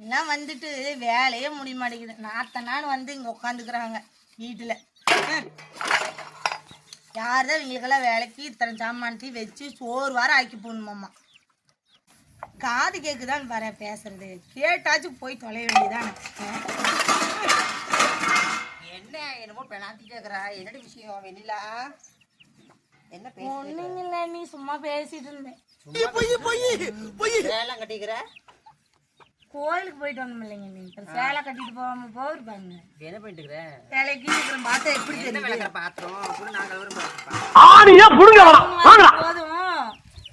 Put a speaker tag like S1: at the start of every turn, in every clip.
S1: எல்லாம் வந்துட்டு வேலையே முடிய மாட்டேங்குது. நாத்தனான்னு வந்து இங்கே உட்காந்துக்கிறாங்க வீட்டில். யார் தான் இவங்களுக்கெல்லாம் வேலைக்கு இத்தனை சாமான்த்தி வச்சு சோறு வாரம் ஆக்கி போடணுமாம்மா. காது கேட்குதான் வர பேசுறது, கேட்டாச்சும் போய் தொலைய வேண்டியதானே.
S2: என்ன என்னமோ பெணாத்தி கேட்குறா, என்னடி விஷயம் வெண்ணிலா? என்ன
S1: ஒன்றும் இல்லை, நீ சும்மா பேசிட்டு இருந்தேன்.
S2: சேலம் கட்டிக்கிற?
S1: கோயிலுக்கு போயிட்டு வந்தோம் இல்லைங்க. நீ சேலை கட்டிட்டு போகாம போயிருப்பாங்க.
S2: என்ன பண்ணிட்டு இருக்கிற?
S1: சேலைக்கு பார்த்தா எப்படி தெரியுது?
S2: பாத்திரம்
S1: போதும்,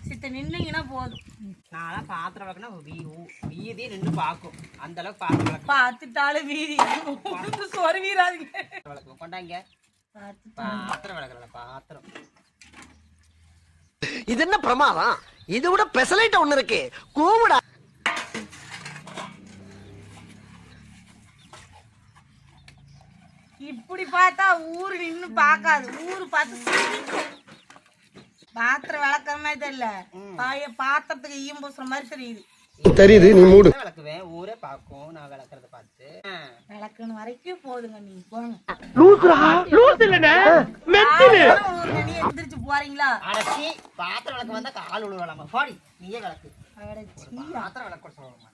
S1: சித்த நின்னீங்கன்னா போதும்.
S2: நான் பாத்திரம் வளர்க்கணும் வீதியே நின்று பார்க்கும். அந்த அளவுக்கு பாத்திரம்
S1: பார்த்துட்டாலும் வீதி சொரு வீராதிங்க
S2: வளர்க்கும். கொண்டாங்க பாத்திரம் வளர்க்கல பாத்திரம்.
S3: இது என்ன பிரமாதம்? இது விட பெசலைட் ஒண்ணு இருக்கு, கூமுடா.
S1: இப்படி பார்த்தா ஊரு நின்னு பார்க்காது, ஊரு பார்த்து பாத்திரம் விளக்குற மாதிரி தெரியல, பாத்திரத்துக்கு ஈயம் பூசுற மாதிரி தெரியுது.
S3: தெரியுது, நீ மூடு.
S2: விளக்குவேன், ஊரே பார்க்கும் நான் விளக்குறத பார்த்து.
S1: விளக்குன்னு வரைக்கும் போதுங்க. நீ போங்க. நீ எந்திரிச்சு போறீங்களா?
S2: அடச்சி பாத்திரம் விளக்கு வந்தா கால் விழுவலாமா? பாடி நீயே விளக்கு. பாத்திரம் விளக்கு சொல்லுவாங்க.